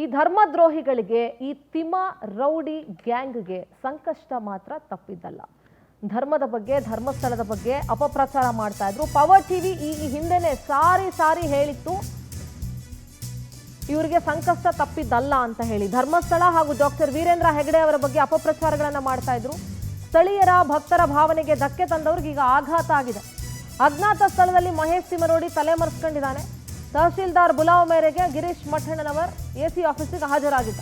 ಈ ಧರ್ಮದ್ರೋಹಿಗಳಿಗೆ, ಈ ತಿಮ್ಮ ರೌಡಿ ಗ್ಯಾಂಗ್ಗೆ ಸಂಕಷ್ಟ ಮಾತ್ರ ತಪ್ಪಿದ್ದಲ್ಲ. ಧರ್ಮದ ಬಗ್ಗೆ, ಧರ್ಮಸ್ಥಳದ ಬಗ್ಗೆ ಅಪಪ್ರಚಾರ ಮಾಡ್ತಾ ಇದ್ರು. ಪವರ್ ಟಿವಿ ಈ ಹಿಂದೆನೆ ಸಾರಿ ಹೇಳಿತ್ತು ಇವರಿಗೆ ಸಂಕಷ್ಟ ತಪ್ಪಿದ್ದಲ್ಲ ಅಂತ ಹೇಳಿ. ಧರ್ಮಸ್ಥಳ ಹಾಗೂ ಡಾಕ್ಟರ್ ವೀರೇಂದ್ರ ಹೆಗಡೆ ಅವರ ಬಗ್ಗೆ ಅಪಪ್ರಚಾರಗಳನ್ನ ಮಾಡ್ತಾ ಇದ್ರು. ಸ್ಥಳೀಯರ ಭಕ್ತರ ಭಾವನೆಗೆ ಧಕ್ಕೆ ತಂದವ್ರಿಗೆ ಈಗ ಆಘಾತ ಆಗಿದೆ. ಅಜ್ಞಾತ ಸ್ಥಳದಲ್ಲಿ ಮಹೇಶ್ ತಿಮರೋಡಿ ತಲೆಮರೆಸ್ಕೊಂಡಿದ್ದಾನೆ. ತಹಶೀಲ್ದಾರ್ ಬುಲಾವ್ ಮೇರೆಗೆ ಗಿರೀಶ್ ಮಠಣ್ಣನವರ್ ಎಸಿ ಆಫೀಸಿಗೆ ಹಾಜರಾಗಿದ್ದ.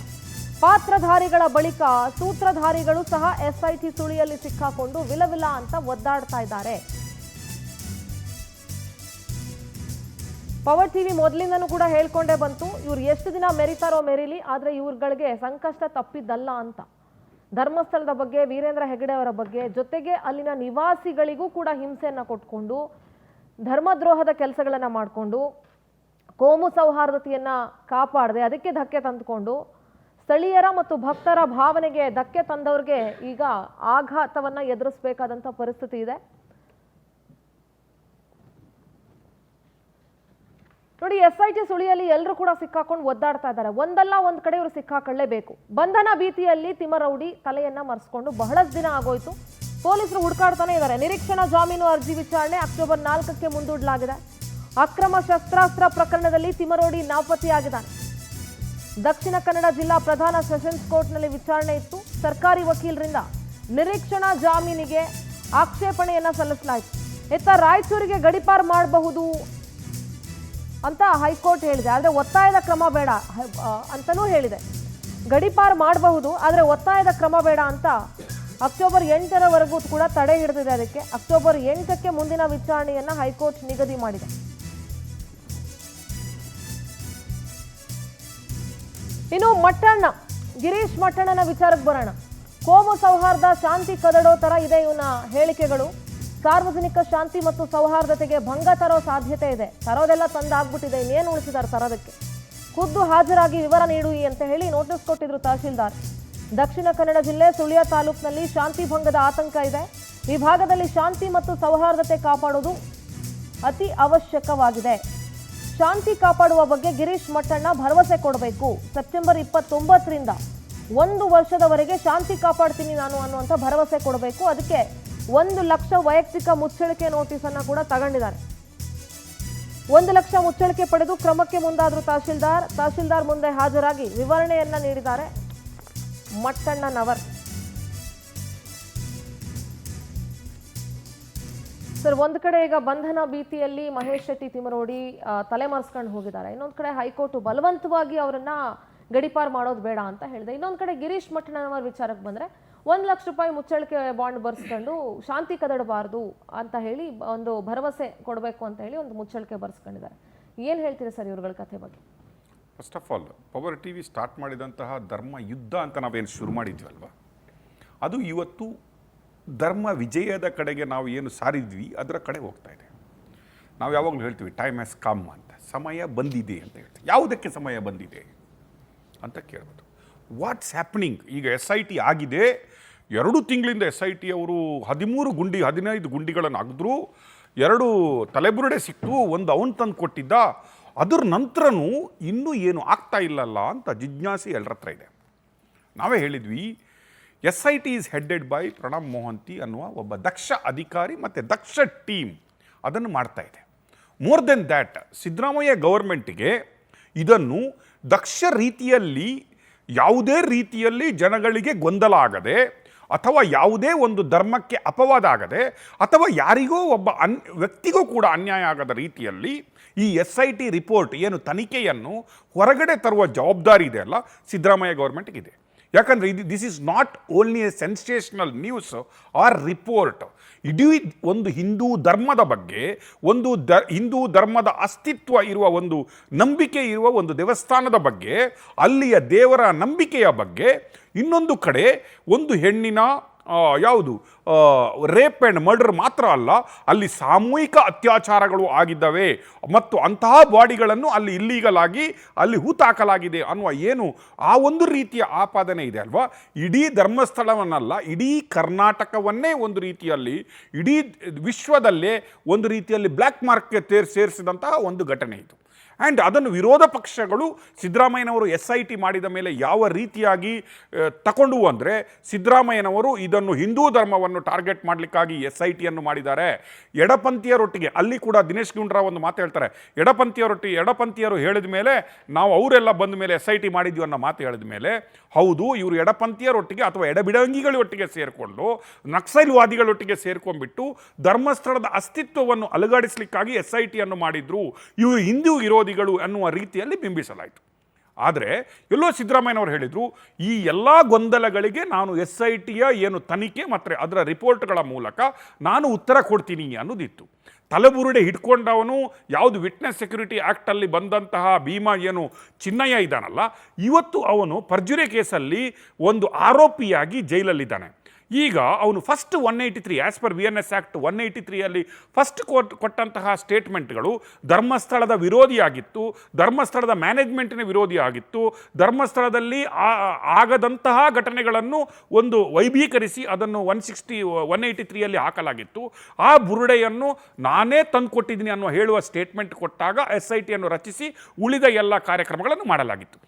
ಪಾತ್ರಧಾರಿಗಳ ಬಳಿಕ ಸೂತ್ರಧಾರಿಗಳು ಸಹ ಎಸ್ಐಟಿ ಸುಳಿಯಲ್ಲಿ ಸಿಕ್ಕಾಕೊಂಡು ವಿಲವಿಲ ಅಂತ ಒದ್ದಾಡ್ತಾ ಇದ್ದಾರೆ. ಪವರ್ ಟಿವಿ ಮೊದಲಿಂದನೂ ಕೂಡ ಹೇಳ್ಕೊಂಡೇ ಬಂತು, ಇವ್ರು ಎಷ್ಟು ದಿನ ಮೆರಿತಾರೋ ಮೆರೀಲಿ, ಆದ್ರೆ ಇವ್ರುಗಳಿಗೆ ಸಂಕಷ್ಟ ತಪ್ಪಿದ್ದಲ್ಲ ಅಂತ. ಧರ್ಮಸ್ಥಳದ ಬಗ್ಗೆ, ವೀರೇಂದ್ರ ಹೆಗಡೆ ಅವರ ಬಗ್ಗೆ, ಜೊತೆಗೆ ಅಲ್ಲಿನ ನಿವಾಸಿಗಳಿಗೂ ಕೂಡ ಹಿಂಸೆಯನ್ನ ಕೊಟ್ಕೊಂಡು, ಧರ್ಮದ್ರೋಹದ ಕೆಲಸಗಳನ್ನ ಮಾಡಿಕೊಂಡು, ಕೋಮು ಸೌಹಾರ್ದತೆಯನ್ನ ಕಾಪಾಡದೆ ಅದಕ್ಕೆ ಧಕ್ಕೆ ತಂದುಕೊಂಡು, ಸ್ಥಳೀಯರ ಮತ್ತು ಭಕ್ತರ ಭಾವನೆಗೆ ಧಕ್ಕೆ ತಂದವ್ರಿಗೆ ಈಗ ಆಘಾತವನ್ನ ಎದುರಿಸಬೇಕಾದಂತ ಪರಿಸ್ಥಿತಿ ಇದೆ. ನೋಡಿ, ಎಸ್ಐಟಿ ಸುಳಿಯಲ್ಲಿ ಎಲ್ಲರೂ ಕೂಡ ಸಿಕ್ಕಾಕೊಂಡು ಒದ್ದಾಡ್ತಾ ಇದ್ದಾರೆ. ಒಂದಲ್ಲ ಒಂದ್ ಕಡೆ ಇವರು ಸಿಕ್ಕಾಕೊಳ್ಳೇಬೇಕು. ಬಂಧನ ಭೀತಿಯಲ್ಲಿ ತಿಮ್ಮರೌಡಿ ತಲೆಯನ್ನ ಮರೆಸ್ಕೊಂಡು ಬಹಳಷ್ಟು ದಿನ ಆಗೋಯ್ತು. ಪೊಲೀಸರು ಹುಡುಕಾಡ್ತಾನೆ ಇದ್ದಾರೆ. ನಿರೀಕ್ಷಣಾ ಜಾಮೀನು ಅರ್ಜಿ ವಿಚಾರಣೆ ಅಕ್ಟೋಬರ್ 4ಕ್ಕೆ ಮುಂದೂಡಲಾಗಿದೆ. ಅಕ್ರಮ ಶಸ್ತ್ರಾಸ್ತ್ರ ಪ್ರಕರಣದಲ್ಲಿ ತಿಮ್ಮರೌಡಿ ನಾಪತ್ತೆಯಾಗಿದ್ದಾನೆ. ದಕ್ಷಿಣ ಕನ್ನಡ ಜಿಲ್ಲಾ ಪ್ರಧಾನ ಸೆಷನ್ಸ್ ಕೋರ್ಟ್ನಲ್ಲಿ ವಿಚಾರಣೆ ಇತ್ತು. ಸರ್ಕಾರಿ ವಕೀಲರಿಂದ ನಿರೀಕ್ಷಣಾ ಜಾಮೀನಿಗೆ ಆಕ್ಷೇಪಣೆಯನ್ನ ಸಲ್ಲಿಸಲಾಯಿತು. ಇತ್ತ ರಾಯಚೂರಿಗೆ ಗಡೀಪಾರು ಮಾಡಬಹುದು ಅಂತ ಹೈಕೋರ್ಟ್ ಹೇಳಿದೆ, ಆದರೆ ಒತ್ತಾಯದ ಕ್ರಮ ಬೇಡ ಅಂತಲೂ ಹೇಳಿದೆ. ಗಡೀಪಾರು ಮಾಡಬಹುದು, ಆದರೆ ಒತ್ತಾಯದ ಕ್ರಮ ಬೇಡ ಅಂತ ಅಕ್ಟೋಬರ್ 8ರವರೆಗೂ ಕೂಡ ತಡೆ ಹಿಡಿದಿದೆ. ಅದಕ್ಕೆ ಅಕ್ಟೋಬರ್ 8ಕ್ಕೆ ಮುಂದಿನ ವಿಚಾರಣೆಯನ್ನ ಹೈಕೋರ್ಟ್ ನಿಗದಿ ಮಾಡಿದೆ. ಇನ್ನು ಮಠಣ್ಣ, ಗಿರೀಶ್ ಮಠಣ್ಣನ ವಿಚಾರಕ್ಕೆ ಬರೋಣ. ಕೋಮು ಸೌಹಾರ್ದ, ಶಾಂತಿ ಕದಡೋ ತರ ಇದೆ ಇವನ ಹೇಳಿಕೆಗಳು. ಸಾರ್ವಜನಿಕ ಶಾಂತಿ ಮತ್ತು ಸೌಹಾರ್ದತೆಗೆ ಭಂಗ ತರೋ ಸಾಧ್ಯತೆ ಇದೆ. ತರೋದೆಲ್ಲ ತಂದಾಗ್ಬಿಟ್ಟಿದೆ, ಇನ್ನೇನು ಉಳಿಸಿದ್ದಾರೆ ತರೋದಕ್ಕೆ. ಖುದ್ದು ಹಾಜರಾಗಿ ವಿವರ ನೀಡುವಿ ಅಂತ ಹೇಳಿ ನೋಟಿಸ್ ಕೊಟ್ಟಿದ್ರು ತಹಶೀಲ್ದಾರ್. ದಕ್ಷಿಣ ಕನ್ನಡ ಜಿಲ್ಲೆ ಸುಳ್ಯ ತಾಲೂಕಿನಲ್ಲಿ ಶಾಂತಿ ಭಂಗದ ಆತಂಕ ಇದೆ. ಈ ಭಾಗದಲ್ಲಿ ಶಾಂತಿ ಮತ್ತು ಸೌಹಾರ್ದತೆ ಕಾಪಾಡುವುದು ಅತಿ ಅವಶ್ಯಕವಾಗಿದೆ. ಶಾಂತಿ ಕಾಪಾಡುವ ಬಗ್ಗೆ ಗಿರೀಶ್ ಮಠಣ್ಣ ಭರವಸೆ ಕೊಡಬೇಕು. ಸೆಪ್ಟೆಂಬರ್ 29ರಿಂದ 1 ವರ್ಷದವರೆಗೆ ಶಾಂತಿ ಕಾಪಾಡ್ತೀನಿ ನಾನು ಅನ್ನುವಂಥ ಭರವಸೆ ಕೊಡಬೇಕು. ಅದಕ್ಕೆ 1 ಲಕ್ಷ ವೈಯಕ್ತಿಕ ಮುಚ್ಚಳಿಕೆ ನೋಟಿಸ್ ಅನ್ನ ಕೂಡ ತಗೊಂಡಿದ್ದಾರೆ. 1 ಲಕ್ಷ ಮುಚ್ಚಳಿಕೆ ಪಡೆದು ಕ್ರಮಕ್ಕೆ ಮುಂದಾದ್ರು ತಹಶೀಲ್ದಾರ್ ಮುಂದೆ ಹಾಜರಾಗಿ ವಿವರಣೆಯನ್ನ ನೀಡಿದ್ದಾರೆ ಮಟ್ಟಣ್ಣನವರ್. ಸರ್, ಒಂದ್ ಕಡೆ ಈಗ ಬಂಧನ ಭೀತಿಯಲ್ಲಿ ಮಹೇಶ್ ಶೆಟ್ಟಿ ತಿಮ್ಮರೋಡಿ ತಲೆಮರೆಸ್ಕೊಂಡು ಹೋಗಿದ್ದಾರೆ. ಇನ್ನೊಂದ್ ಕಡೆ ಹೈಕೋರ್ಟ್ ಬಲವಂತವಾಗಿ ಅವರನ್ನ ಗಡೀಪಾರು ಮಾಡೋದು ಬೇಡ ಅಂತ ಹೇಳಿದೆ. ಇನ್ನೊಂದ್ ಕಡೆ ಗಿರೀಶ್ ಮಠಣ್ಣನವರ್ ವಿಚಾರಕ್ಕೆ ಬಂದ್ರೆ 1 ಲಕ್ಷ ರೂಪಾಯಿ ಮುಚ್ಚಳಿಕೆ ಬಾಂಡ್ ಬರ್ಸ್ಕೊಂಡು ಶಾಂತಿ ಕದಡಬಾರ್ದು ಅಂತ ಹೇಳಿ ಒಂದು ಭರವಸೆ ಕೊಡಬೇಕು ಅಂತ ಹೇಳಿ ಒಂದು ಮುಚ್ಚಳಿಕೆ ಬರ್ಸ್ಕೊಂಡಿದ್ದಾರೆ. ಏನು ಹೇಳ್ತೀರಿ ಸರ್ ಇವ್ರಗಳ ಕಥೆ ಬಗ್ಗೆ? First of all, power TV start ಮಾಡಿದಂತಹ ಧರ್ಮ ಯುದ್ಧ ಅಂತ ನಾವೇನು ಶುರು ಮಾಡಿದ್ವಲ್ವ, ಅದು ಇವತ್ತು ಧರ್ಮ ವಿಜಯದ ಕಡೆಗೆ ನಾವು ಏನು ಸಾರಿದ್ವಿ ಅದರ ಕಡೆ ಹೋಗ್ತಾ ಇದೆ. ನಾವು ಯಾವಾಗಲೂ ಹೇಳ್ತೀವಿ ಟೈಮ್ ಹ್ಯಾಸ್ ಕಮ್ ಅಂತ, ಸಮಯ ಬಂದಿದೆ ಅಂತ ಹೇಳ್ತೀವಿ. ಯಾವುದಕ್ಕೆ ಸಮಯ ಬಂದಿದೆ ಅಂತ ಕೇಳ್ಬೋದು. What's happening? ಈಗ SIT ಆಗಿದೆ, 2 ತಿಂಗಳಿಂದ SIT ಅವರು 15 ಗುಂಡಿಗಳನ್ನು ಅಗೆದ್ರು, 2 ತಲೆಬುರುಡೆ ಸಿಕ್ತು, 1 ಅವನು ತಂದು ಕೊಟ್ಟಿದ್ದ. ಅದರ ನಂತರನೂ ಇನ್ನೂ ಏನು ಆಗ್ತಾ ಇಲ್ಲಲ್ಲ ಅಂತ ಜಿಜ್ಞಾಸೆ ಎಲ್ಲರ ಹತ್ರ ಇದೆ. ನಾವೇ ಹೇಳಿದ್ವಿ, SIT is headed by Pranab Mohanty ಅನ್ನುವ ಒಬ್ಬ ದಕ್ಷ ಅಧಿಕಾರಿ ಮತ್ತು ದಕ್ಷ ಟೀಮ್ ಅದನ್ನು ಮಾಡ್ತಾ ಇದೆ. ಮೋರ್ ದೆನ್ ದ್ಯಾಟ್, ಸಿದ್ದರಾಮಯ್ಯ ಗೌರ್ಮೆಂಟಿಗೆ ಇದನ್ನು ದಕ್ಷ ರೀತಿಯಲ್ಲಿ, ಯಾವುದೇ ರೀತಿಯಲ್ಲಿ ಜನಗಳಿಗೆ ಗೊಂದಲ ಆಗದೆ, ಅಥವಾ ಯಾವುದೇ ಒಂದು ಧರ್ಮಕ್ಕೆ ಅಪವಾದ ಆಗದೆ, ಅಥವಾ ಯಾರಿಗೋ ಒಬ್ಬ ವ್ಯಕ್ತಿಗೂ ಕೂಡ ಅನ್ಯಾಯ ಆಗದ ರೀತಿಯಲ್ಲಿ ಈ SIT ರಿಪೋರ್ಟ್ ಏನು ತನಿಖೆಯನ್ನು ಹೊರಗಡೆ ತರುವ ಜವಾಬ್ದಾರಿ ಇದೆ ಅಲ್ಲ, ಸಿದ್ದರಾಮಯ್ಯ ಗೌರ್ಮೆಂಟ್ಗಿದೆ. ಯಾಕಂದರೆ this is not only a sensational news or report. ಇಡೀ ಒಂದು ಹಿಂದೂ ಧರ್ಮದ ಬಗ್ಗೆ, ಒಂದು ಹಿಂದೂ ಧರ್ಮದ ಅಸ್ತಿತ್ವ ಇರುವ ಒಂದು ನಂಬಿಕೆ ಇರುವ ಒಂದು ದೇವಸ್ಥಾನದ ಬಗ್ಗೆ, ಅಲ್ಲಿಯ ದೇವರ ನಂಬಿಕೆಯ ಬಗ್ಗೆ, ಇನ್ನೊಂದು ಕಡೆ ಒಂದು ಹೆಣ್ಣಿನ ಯಾವುದು ರೇಪ್ ಆ್ಯಂಡ್ ಮರ್ಡರ್ ಮಾತ್ರ ಅಲ್ಲ, ಅಲ್ಲಿ ಸಾಮೂಹಿಕ ಅತ್ಯಾಚಾರಗಳು ಆಗಿದ್ದಾವೆ ಮತ್ತು ಅಂತಹ ಬಾಡಿಗಳನ್ನು ಅಲ್ಲಿ ಇಲ್ಲೀಗಲ್ ಆಗಿ ಅಲ್ಲಿ ಹೂತಾಕಲಾಗಿದೆ ಅನ್ನುವ ಏನು ಆ ಒಂದು ರೀತಿಯ ಆಪಾದನೆ ಇದೆ ಅಲ್ವಾ. ಇಡೀ ಧರ್ಮಸ್ಥಳವನ್ನಲ್ಲ, ಇಡೀ ಕರ್ನಾಟಕವನ್ನೇ ಒಂದು ರೀತಿಯಲ್ಲಿ, ಇಡೀ ವಿಶ್ವದಲ್ಲೇ ಒಂದು ರೀತಿಯಲ್ಲಿ ಬ್ಲ್ಯಾಕ್ ಮಾರ್ಕ್ಗೆ ಸೇರಿಸಿದಂತಹ ಒಂದು ಘಟನೆ ಇದು. ಆ್ಯಂಡ್ ಅದನ್ನು ವಿರೋಧ ಪಕ್ಷಗಳು ಸಿದ್ದರಾಮಯ್ಯನವರು SIT ಮಾಡಿದ ಮೇಲೆ ಯಾವ ರೀತಿಯಾಗಿ ತಗೊಂಡು ಅಂದರೆ ಸಿದ್ದರಾಮಯ್ಯನವರು ಇದನ್ನು ಹಿಂದೂ ಧರ್ಮವನ್ನು ಟಾರ್ಗೆಟ್ ಮಾಡಲಿಕ್ಕಾಗಿ SITಯನ್ನು ಮಾಡಿದ್ದಾರೆ. ಎಡಪಂಥೀಯರೊಟ್ಟಿಗೆ ಅಲ್ಲಿ ಕೂಡ ದಿನೇಶ್ ಗುಂಡೂರಾವ್ ಒಂದು ಮಾತು ಹೇಳ್ತಾರೆ, ಎಡಪಂಥೀಯರು ಹೇಳಿದ ಮೇಲೆ ನಾವು ಅವರೆಲ್ಲ ಬಂದ ಮೇಲೆ SIT ಮಾಡಿದ್ವಿ ಅನ್ನೋ ಮಾತು ಹೇಳಿದ ಮೇಲೆ, ಹೌದು ಇವರು ಎಡಪಂಥೀಯರೊಟ್ಟಿಗೆ ಅಥವಾ ಎಡಬಿಡಂಗಿಗಳೊಟ್ಟಿಗೆ ಸೇರಿಕೊಂಡು ನಕ್ಸಲ್ವಾದಿಗಳೊಟ್ಟಿಗೆ ಸೇರ್ಕೊಂಡ್ಬಿಟ್ಟು ಧರ್ಮಸ್ಥಳದ ಅಸ್ತಿತ್ವವನ್ನು ಅಲುಗಾಡಿಸಲಿಕ್ಕಾಗಿ SITಯನ್ನು ಮಾಡಿದ್ರು, ಇವರು ಹಿಂದೂ ವಿರೋಧಿಗಳು ಅನ್ನುವ ರೀತಿಯಲ್ಲಿ ಬಿಂಬಿಸಲಾಯಿತು. ಆದರೆ ಎಲ್ಲೋ ಸಿದ್ದರಾಮಯ್ಯನವರು ಹೇಳಿದರು, ಈ ಎಲ್ಲ ಗೊಂದಲಗಳಿಗೆ ನಾನು SITಯ ಏನು ತನಿಖೆ ಮತ್ತು ಅದರ ರಿಪೋರ್ಟ್ಗಳ ಮೂಲಕ ನಾನು ಉತ್ತರ ಕೊಡ್ತೀನಿ ಅನ್ನೋದಿತ್ತು. ತಲೆಬುರುಡೆ ಹಿಡ್ಕೊಂಡವನು ಯಾವುದು ವಿಟ್ನೆಸ್ ಸೆಕ್ಯೂರಿಟಿ ಆ್ಯಕ್ಟಲ್ಲಿ ಬಂದಂತಹ ಭೀಮಾ ಏನು ಚಿನ್ನಯ್ಯ ಇದ್ದಾನಲ್ಲ, ಇವತ್ತು ಅವನು ಪರ್ಜುರಿ ಕೇಸಲ್ಲಿ ಒಂದು ಆರೋಪಿಯಾಗಿ ಜೈಲಲ್ಲಿದ್ದಾನೆ. ಈಗ ಅವನು first 183 as per VNS act 183 first ಕೊಟ್ಟಂತಹ ಸ್ಟೇಟ್ಮೆಂಟ್ಗಳು ಧರ್ಮಸ್ಥಳದ ವಿರೋಧಿಯಾಗಿತ್ತು, ಧರ್ಮಸ್ಥಳದ ಮ್ಯಾನೇಜ್ಮೆಂಟಿನ ವಿರೋಧಿಯಾಗಿತ್ತು, ಧರ್ಮಸ್ಥಳದಲ್ಲಿ ಆಗದಂತಹ ಘಟನೆಗಳನ್ನು ಒಂದು ವೈಭೀಕರಿಸಿ ಅದನ್ನು 183 ಹಾಕಲಾಗಿತ್ತು. ಆ ಬುರುಡೆಯನ್ನು ನಾನೇ ತಂದುಕೊಟ್ಟಿದ್ದೀನಿ ಅನ್ನೋ ಹೇಳುವ ಸ್ಟೇಟ್ಮೆಂಟ್ ಕೊಟ್ಟಾಗ SITಯನ್ನು ರಚಿಸಿ ಉಳಿದ ಎಲ್ಲ ಕಾರ್ಯಕ್ರಮಗಳನ್ನು ಮಾಡಲಾಗಿತ್ತು.